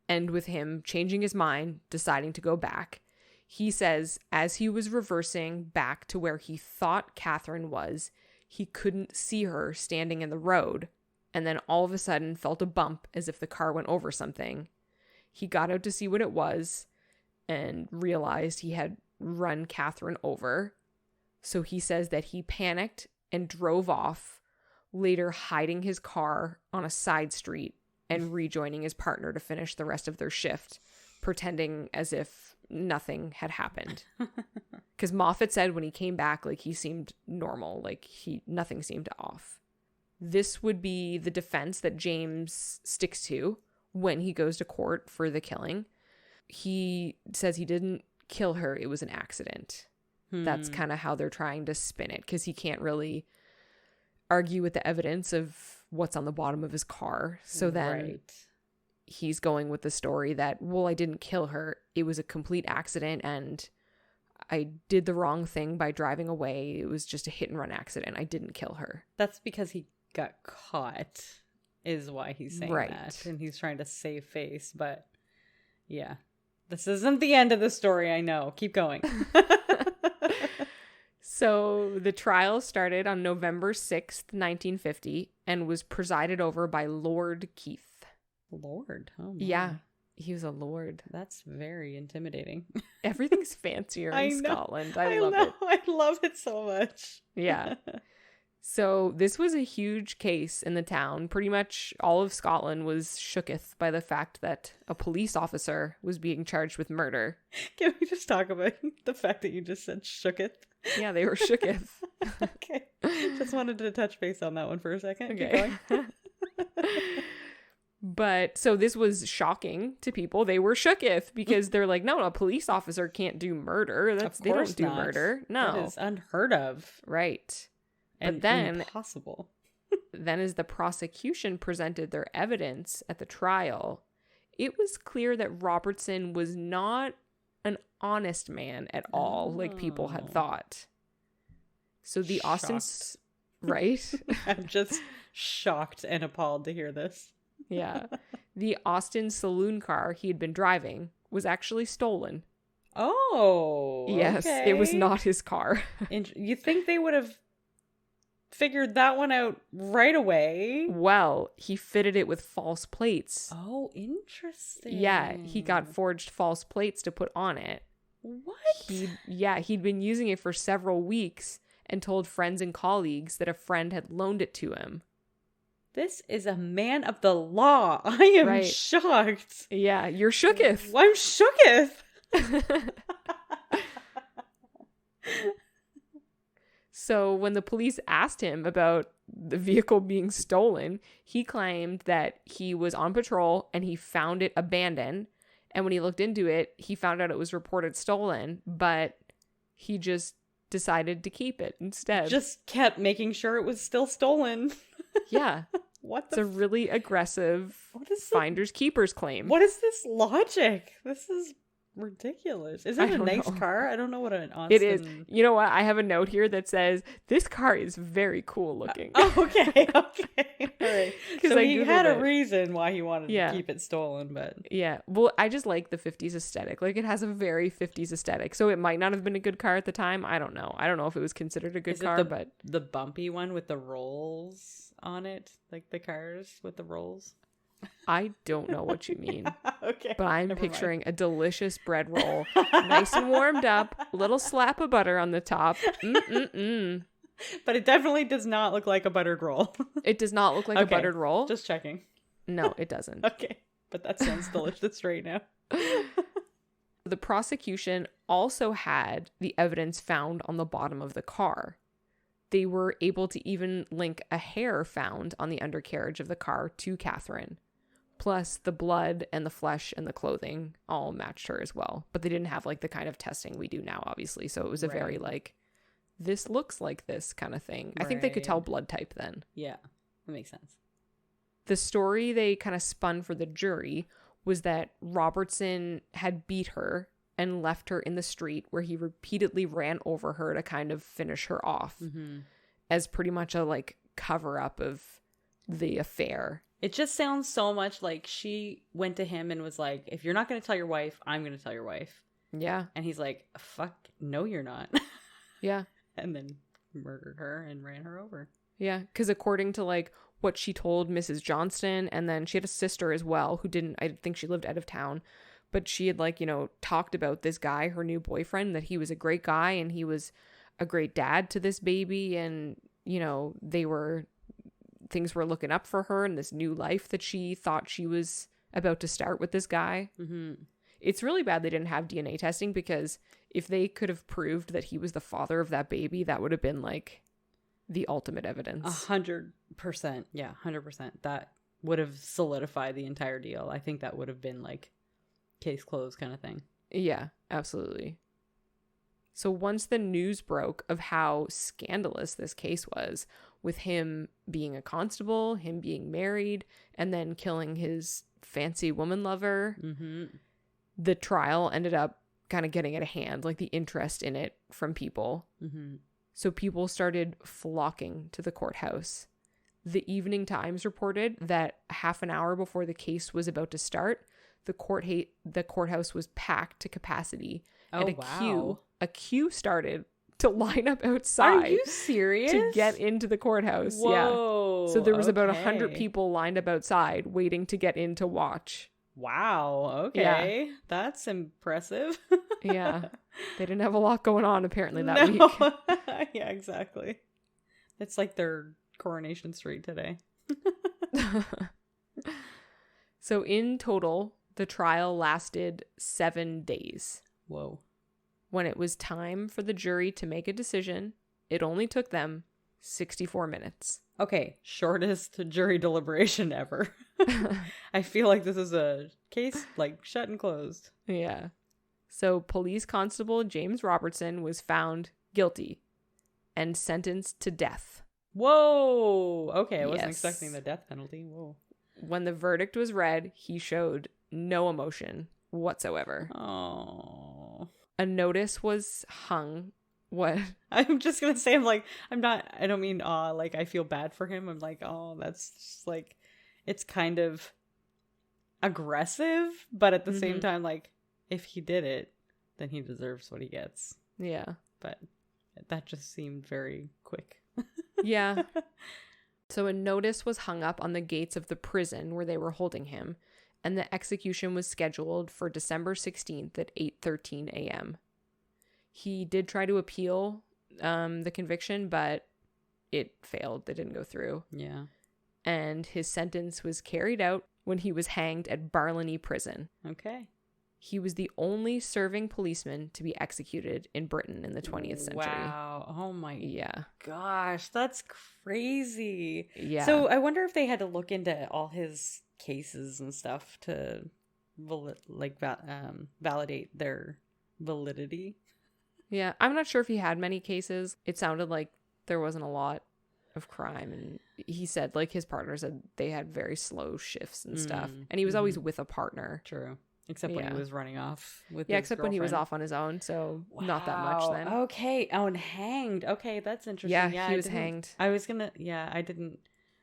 end with him changing his mind, deciding to go back. He says as he was reversing back to where he thought Catherine was, he couldn't see her standing in the road, and then all of a sudden felt a bump as if the car went over something. He got out to see what it was and realized he had run Catherine over. So he says that he panicked and drove off, later hiding his car on a side street and rejoining his partner to finish the rest of their shift, pretending as if nothing had happened. Because Moffat said when he came back, like, he seemed normal, like nothing seemed off. This would be the defense that James sticks to when he goes to court for the killing. He says he didn't kill her, it was an accident. That's kind of how they're trying to spin it, because he can't really argue with the evidence of what's on the bottom of his car. So then he's going with the story that, well, I didn't kill her, it was a complete accident, and I did the wrong thing by driving away. It was just a hit and run accident. I didn't kill her. That's because he got caught, is why he's saying that. And he's trying to save face. But yeah, this isn't the end of the story, I know. Keep going. So the trial started on November 6th, 1950, and was presided over by Lord Keith. Lord? Oh, my. Yeah, he was a lord. That's very intimidating. Everything's fancier in Scotland. I love it. I love it so much. Yeah. So this was a huge case in the town. Pretty much all of Scotland was shooketh by the fact that a police officer was being charged with murder. Can we just talk about the fact that you just said shooketh? Yeah, they were shooketh. Okay. Just wanted to touch base on that one for a second. Okay. Keep going. But so this was shocking to people. They were shooketh because they're like, no, a police officer can't do murder. They don't do murder. No. That is unheard of. Right. And but then impossible. Then as the prosecution presented their evidence at the trial, it was clear that Robertson was not an honest man at all, like people had thought. So the Austins, right? I'm just shocked and appalled to hear this. Yeah. The Austin saloon car he had been driving was actually stolen. Oh, yes, okay. It was not his car. You think they would have figured that one out right away? Well, he fitted it with false plates. Oh, interesting. Yeah, he got forged false plates to put on it. What? He'd been using it for several weeks and told friends and colleagues that a friend had loaned it to him. This is a man of the law. I am shocked. Yeah, you're shooketh. I'm shooketh. So when the police asked him about the vehicle being stolen, he claimed that he was on patrol and he found it abandoned. And when he looked into it, he found out it was reported stolen, but he just decided to keep it instead. Just kept making sure it was still stolen. Yeah. What it's a really aggressive finders keepers claim. What is this logic? This is ridiculous. Is it a nice car? I don't know what an Austin... It is. You know what? I have a note here that says, this car is very cool looking. Okay. All right. So he had a it. reason why he wanted to keep it stolen, but... Yeah. Well, I just like the 50s aesthetic. Like, it has a very 50s aesthetic. So it might not have been a good car at the time. I don't know. I don't know if it was considered a good car, but... the bumpy one with the rolls on it? Like the cars with the rolls? I don't know what you mean. Okay. But I'm picturing a delicious bread roll, nice and warmed up, a little slap of butter on the top. But it definitely does not look like a buttered roll. It does not look like a buttered roll. Just checking. No, it doesn't. Okay. But that sounds delicious right now. The prosecution also had the evidence found on the bottom of the car. They were able to even link a hair found on the undercarriage of the car to Catherine. Plus, the blood and the flesh and the clothing all matched her as well. But they didn't have, like, the kind of testing we do now, obviously. So it was a very, like, this looks like this kind of thing. I think they could tell blood type then. Yeah, that makes sense. The story they kind of spun for the jury was that Robertson had beat her and left her in the street, where he repeatedly ran over her to kind of finish her off as pretty much a, like, cover-up of the affair. It just sounds so much like she went to him and was like, if you're not going to tell your wife, I'm going to tell your wife. Yeah. And he's like, fuck, no, you're not. Yeah. And then murdered her and ran her over. Yeah, because according to, like, what she told Mrs. Johnston, and then she had a sister as well who I think she lived out of town, but she had, like, you know, talked about this guy, her new boyfriend, that he was a great guy and he was a great dad to this baby, and, you know, things were looking up for her in this new life that she thought she was about to start with this guy. It's really bad they didn't have DNA testing, because if they could have proved that he was the father of that baby, that would have been, like, the ultimate evidence. 100%. Yeah, 100%. That would have solidified the entire deal. I think that would have been, like, case closed kind of thing. Yeah, absolutely. So once the news broke of how scandalous this case was, with him being a constable, him being married, and then killing his fancy woman lover, the trial ended up kind of getting out of hand, like the interest in it from people. So people started flocking to the courthouse. The Evening Times reported that half an hour before the case was about to start, the courthouse was packed to capacity, and a queue started to line up outside. Are you serious? To get into the courthouse. Whoa, yeah. So there was about 100 people lined up outside waiting to get in to watch. Wow. Okay. Yeah. That's impressive. Yeah. They didn't have a lot going on apparently that week. Yeah, exactly. It's like their Coronation Street today. So in total, the trial lasted 7 days. Whoa. When it was time for the jury to make a decision, it only took them 64 minutes. Okay, shortest jury deliberation ever. I feel like this is a case like shut and closed. Yeah. So police constable James Robertson was found guilty and sentenced to death. Whoa. Okay, I wasn't Yes. expecting the death penalty. Whoa. When the verdict was read, he showed no emotion whatsoever. Oh. A notice was hung. What? I'm just gonna say, I don't mean like I feel bad for him. I'm like, oh, that's just like, it's kind of aggressive, but at the same time, like, if he did it, then he deserves what he gets. Yeah. But that just seemed very quick. Yeah. So a notice was hung up on the gates of the prison where they were holding him, and the execution was scheduled for December 16th at 8:13 a.m. He did try to appeal the conviction, but it failed. It didn't go through. Yeah. And his sentence was carried out when he was hanged at Barliney Prison. Okay. He was the only serving policeman to be executed in Britain in the 20th century. Wow. Oh my gosh, that's crazy. Yeah. So I wonder if they had to look into all his cases and stuff to validate their validity. Yeah. I'm not sure if he had many cases. It sounded like there wasn't a lot of crime, and he said, like, his partner said they had very slow shifts and stuff, and he was always with a partner. True. Except when he was running off with his except when he was girlfriend. off on his own, so not that much then. Okay. Oh, and hanged. Okay, that's interesting. Yeah, he was hanged. I didn't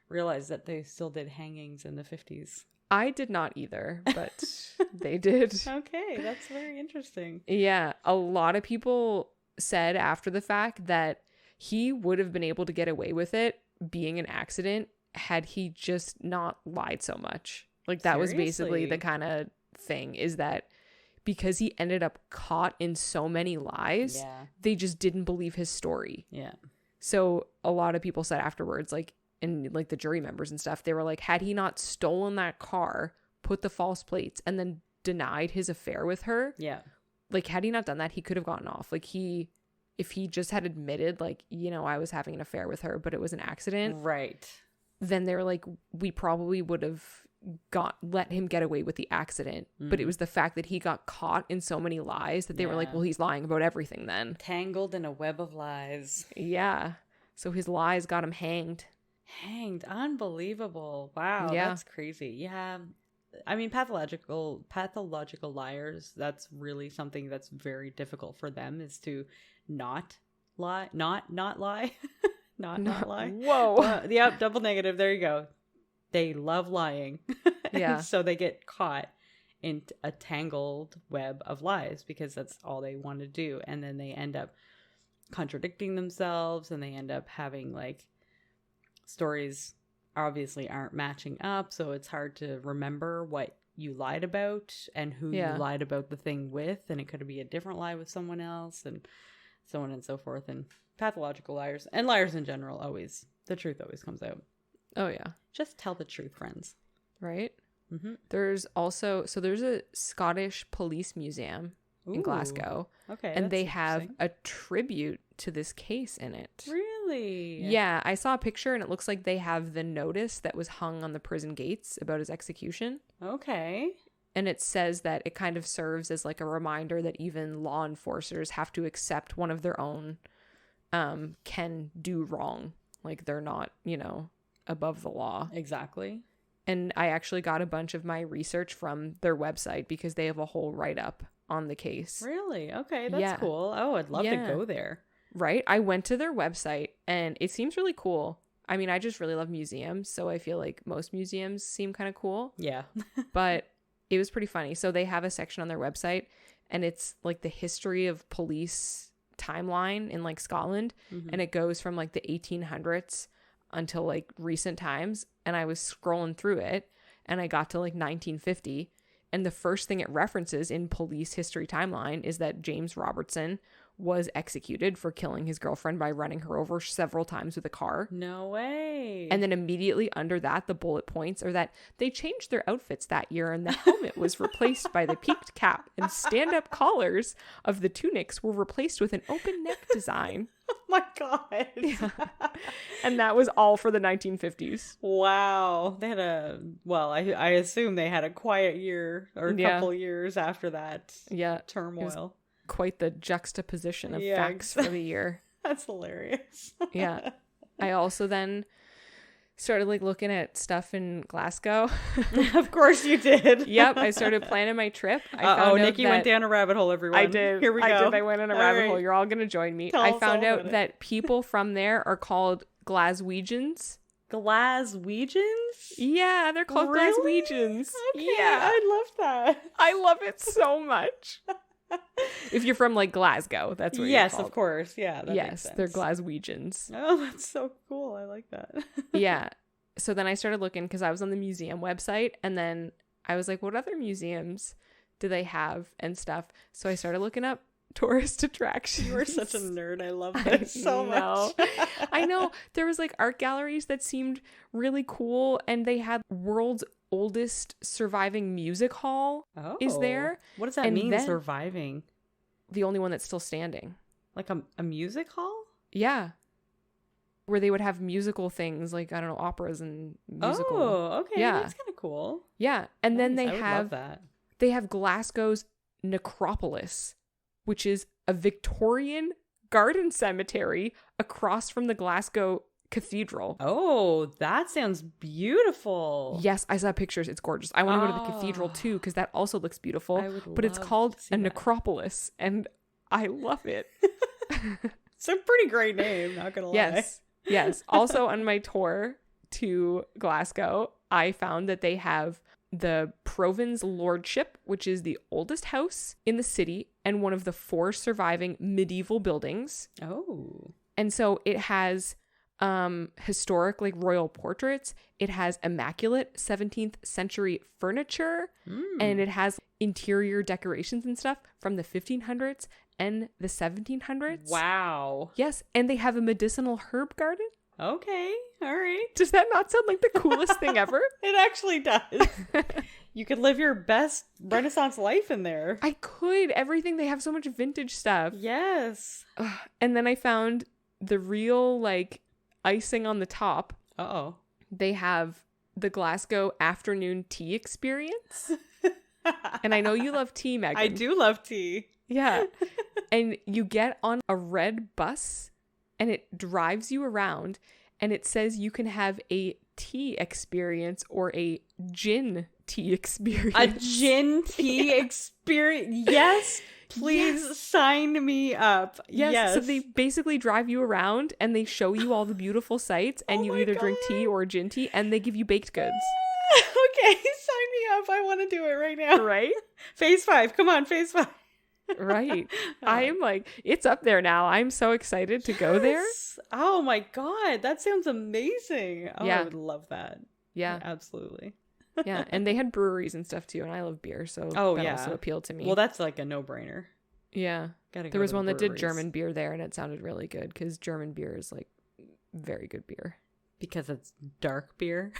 realize that they still did hangings in the 50s. I did not either, but they did. Okay, that's very interesting. Yeah, a lot of people said after the fact that he would have been able to get away with it being an accident had he just not lied so much. Like, that was basically the kind of thing, is that because he ended up caught in so many lies, they just didn't believe his story. Yeah. So a lot of people said afterwards, like, and like the jury members and stuff, they were like, had he not stolen that car, put the false plates, and then denied his affair with her, like, had he not done that, he could have gotten off. Like, if he just had admitted, like, you know, I was having an affair with her, but it was an accident, right, then they were like, we probably would have let him get away with the accident. But it was the fact that he got caught in so many lies that they were like, well, he's lying about everything then. Tangled in a web of lies. Yeah. So his lies got him hanged. Unbelievable. Wow. Yeah. That's crazy. Yeah. I mean, pathological liars, that's really something that's very difficult for them, is to not lie. Not lie. not lie. Whoa. Yep. Double negative. There you go. They love lying. Yeah. So they get caught in a tangled web of lies because that's all they want to do. And then they end up contradicting themselves, and they end up having, like, stories obviously aren't matching up. So it's hard to remember what you lied about and who you lied about the thing with. And it could be a different lie with someone else, and so on and so forth. And pathological liars, and liars in general, the truth always comes out. Oh, yeah. Just tell the truth, friends. Right? Mm-hmm. There's a Scottish police museum in Glasgow. Okay. And they have a tribute to this case in it. Really? Yeah. I saw a picture, and it looks like they have the notice that was hung on the prison gates about his execution. Okay. And it says that it kind of serves as like a reminder that even law enforcers have to accept one of their own can do wrong. Like, they're not, you know, above the law. Exactly. And I actually got a bunch of my research from their website because they have a whole write-up on the case. Really? Okay, that's cool. Oh, I'd love to go there. Right? I went to their website, and it seems really cool. I mean, I just really love museums, so I feel like most museums seem kind of cool. Yeah. But it was pretty funny. So they have a section on their website, and it's like the history of police timeline in, like, Scotland, and it goes from, like, the 1800s until, like, recent times. And I was scrolling through it, and I got to, like, 1950, and the first thing it references in police history timeline is that James Robertson was executed for killing his girlfriend by running her over several times with a car. No way. And then immediately under that, the bullet points are that they changed their outfits that year, and the helmet was replaced by the peaked cap, and stand-up collars of the tunics were replaced with an open neck design. Oh my God. Yeah. And that was all for the 1950s. Wow. They had I assume they had a quiet year or a couple years after that. Yeah. Turmoil. Quite the juxtaposition of facts for the year. That's hilarious. Yeah. I also then started like looking at stuff in Glasgow. Of course you did. Yep. I started planning my trip. Nikki went down a rabbit hole, everyone. I did. Here we go. I went in a rabbit hole. You're all going to join me. I found out that people from there are called Glaswegians. Glaswegians? Yeah, they're called Glaswegians. Okay, yeah. I love that. I love it so much. If you're from like Glasgow, that's what you're called. Of course. Yeah, that makes sense. They're Glaswegians. Oh, that's so cool. I like that. Yeah. So then I started looking because I was on the museum website, and then I was like, what other museums do they have and stuff? So I started looking up tourist attractions. You are such a nerd. I love this so much. I know. There was like art galleries that seemed really cool, and they had world's oldest surviving music hall is there. What does that mean, surviving? The only one that's still standing. Like a music hall? Yeah. Where they would have musical things like, I don't know, operas and musical. Oh, okay. Yeah. That's kind of cool. Yeah. And then I would love that. They have Glasgow's necropolis, which is a Victorian garden cemetery across from the Glasgow Cathedral. Oh, that sounds beautiful. Yes, I saw pictures. It's gorgeous. I want to go to the cathedral too, because that also looks beautiful. But it's called a necropolis, and I love it. It's a pretty great name, not gonna lie. Yes. Also on my tour to Glasgow, I found that they have the Provins Lordship, which is the oldest house in the city and one of the 4 surviving medieval buildings. Oh. And so it has historic like royal portraits. It has immaculate 17th century furniture, and it has interior decorations and stuff from the 1500s and the 1700s. Wow. Yes, and they have a medicinal herb garden. Okay, all right. Does that not sound like the coolest thing ever? It actually does. You could live your best Renaissance life in there. I could. Everything. They have so much vintage stuff. Yes. And then I found the real like icing on the top. Uh-oh. They have the Glasgow afternoon tea experience. And I know you love tea, Megan. I do love tea. Yeah. And you get on a red bus and it drives you around, and it says you can have a tea experience or a gin tea experience. A gin tea experience. Yes. Please sign me up. Yes. So they basically drive you around and they show you all the beautiful sights, and you either drink tea or gin tea, and they give you baked goods. Okay, sign me up. I want to do it right now. Right? Phase 5. Come on, phase 5. Right. I am like, it's up there now. I'm so excited to go there. Oh my God. That sounds amazing. Oh, yeah. I would love that. Yeah. Absolutely. Yeah. And they had breweries and stuff too. And I love beer. So that also appealed to me. Well, that's like a no-brainer. Yeah. There was one that did German beer there, and it sounded really good because German beer is like very good beer. Because it's dark beer?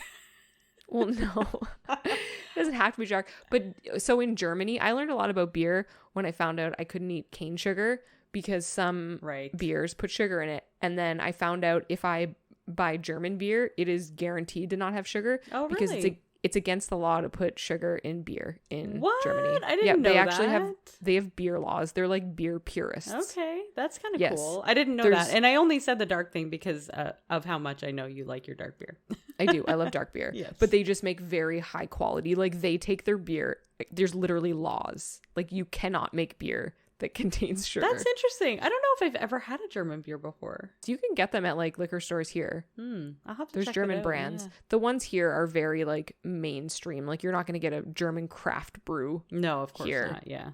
Well, no. It doesn't have to be dark. But so in Germany, I learned a lot about beer when I found out I couldn't eat cane sugar because some beers put sugar in it. And then I found out if I buy German beer, it is guaranteed to not have sugar. Oh, really? Because it's against the law to put sugar in beer in Germany. I didn't know they have beer laws. They're like beer purists. Okay, that's kind of cool. I didn't know that. And I only said the dark thing because of how much I know you like your dark beer. I do. I love dark beer. Yes. But they just make very high quality. Like they take their beer. There's literally laws. Like you cannot make beer that contains sugar. That's interesting. I don't know if I've ever had a German beer before. So you can get them at like liquor stores here. I'll have to There's check German it out. brands. Yeah. The ones here are very like mainstream. Like you're not going to get a German craft brew. No, of course here. not. Yeah.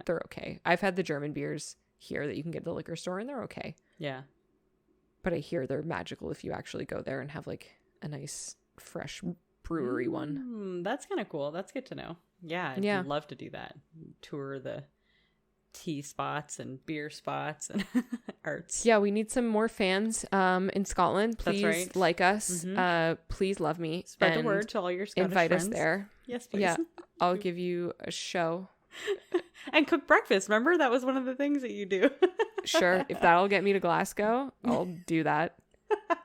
They're okay. I've had the German beers here that you can get at the liquor store, and they're okay. Yeah. But I hear they're magical if you actually go there and have like a nice fresh brewery one. That's kind of cool. That's good to know. Yeah, I'd love to do that. Tour the tea spots and beer spots and arts. Yeah, we need some more fans in Scotland. Please That's right. like us. Please love me. Spread the word to all your Scottish invite friends. us there. Yes, please. Yeah, I'll give you a show. And cook breakfast. Remember, that was one of the things that you do. Sure, if that'll get me to Glasgow, I'll do that.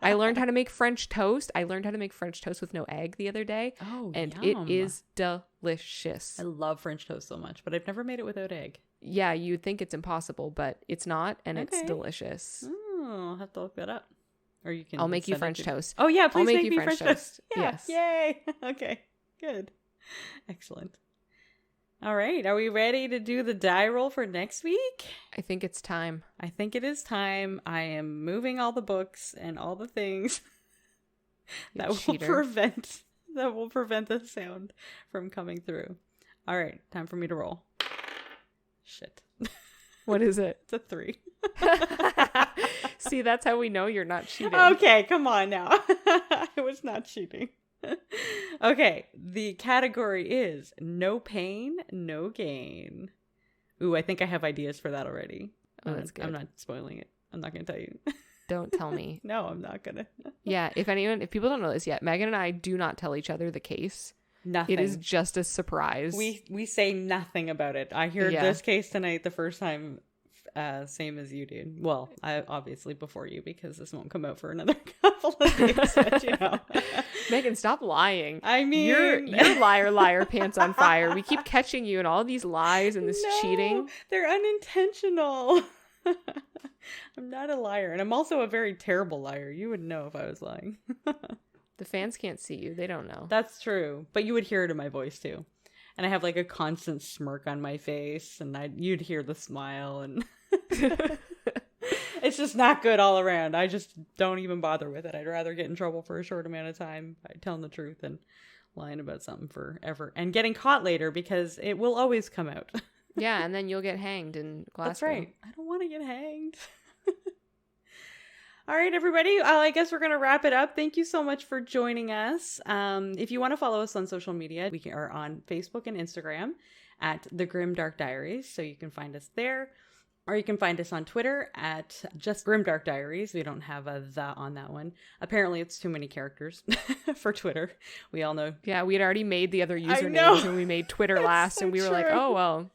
I learned how to make French toast. With no egg the other day. Oh, and yum. it is delicious. I love French toast so much, but I've never made it without egg. Yeah, you'd think it's impossible, but it's not, and it's Okay. delicious. Oh, I'll have to look that up. Or you can. I'll make you send it French to- toast. Oh yeah, please I'll make make you me French French toast. toast. Yeah. Yes. Yay. Okay. Good. Excellent. All right. Are we ready to do the die roll for next week? I think it's time. I think it is time. I am moving all the books and all the things that will prevent the sound from coming through. All right, time for me to roll. Shit. What is it? It's a 3. See, that's how we know you're not cheating. Okay, come on now. I was not cheating. Okay, the category is no pain, no gain. Ooh, I think I have ideas for that already. Oh, that's good. I'm not spoiling it. I'm not going to tell you. Don't tell me. No, I'm not going to. Yeah, if people don't know this yet, Megan and I do not tell each other the case. Nothing. It is just a surprise. We say nothing about it. I heard this case tonight the first time, same as you did. Well, I obviously before you, because this won't come out for another couple of days. But, you know, Megan, stop lying. I mean, you're liar, pants on fire. We keep catching you in all these lies and this cheating. They're unintentional. I'm not a liar, and I'm also a very terrible liar. You would know if I was lying. The fans can't see you. They don't know. That's true. But you would hear it in my voice too. And I have like a constant smirk on my face, and you'd hear the smile, and it's just not good all around. I just don't even bother with it. I'd rather get in trouble for a short amount of time by telling the truth than lying about something forever and getting caught later, because it will always come out. Yeah, and then you'll get hanged in Glasgow. That's right. I don't want to get hanged. All right, everybody. I guess we're going to wrap it up. Thank you so much for joining us. If you want to follow us on social media, we are on Facebook and Instagram at The Grimdark Diaries. So you can find us there. Or you can find us on Twitter at just Grimdark Diaries. We don't have a "the" on that one. Apparently, it's too many characters for Twitter. We all know. Yeah, we had already made the other usernames when we made Twitter last. So and we were true. like, oh, well,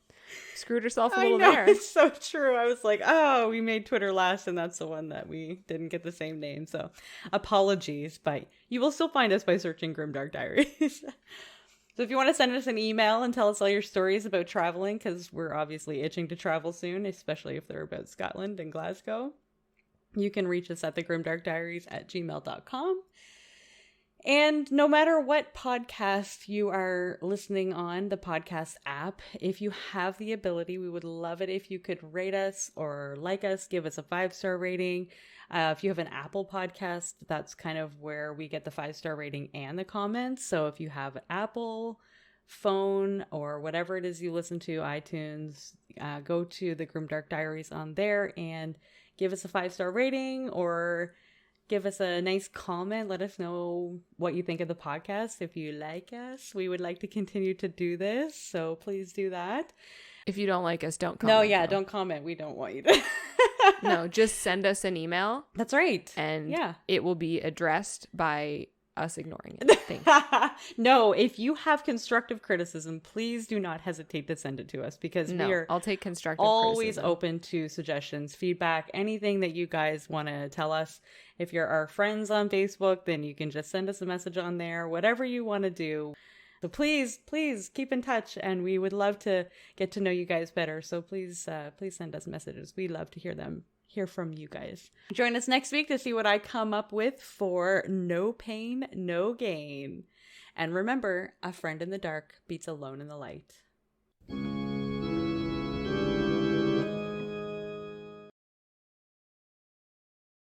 screwed herself a little I know, there. it's so true. I was like, oh, we made Twitter last, and that's the one that we didn't get the same name. So apologies, but you will still find us by searching Grimdark Diaries. So if you want to send us an email and tell us all your stories about traveling, because we're obviously itching to travel soon, especially if they're about Scotland and Glasgow, you can reach us at thegrimdarkdiaries@gmail.com. And no matter what podcast you are listening on, the podcast app, if you have the ability, we would love it if you could rate us or like us, give us a 5-star rating. If you have an Apple podcast, that's kind of where we get the 5-star rating and the comments. So if you have an Apple phone or whatever it is you listen to, iTunes, go to the Grimdark Diaries on there and give us a 5-star rating or give us a nice comment. Let us know what you think of the podcast. If you like us, we would like to continue to do this. So please do that. If you don't like us, don't comment. No, yeah, don't comment. We don't want you to. No, just send us an email. That's right. And yeah, it will be addressed by us ignoring it. Thanks. No, if you have constructive criticism, please do not hesitate to send it to us, because I'll take constructive always criticism. open to suggestions, feedback, anything that you guys want to tell us. If you're our friends on Facebook, then you can just send us a message on there, whatever you want to do. So please keep in touch, and we would love to get to know you guys better. So please send us messages. We love to hear from you guys. Join us next week to see what I come up with for No Pain, No Gain. And remember, a friend in the dark beats alone in the light.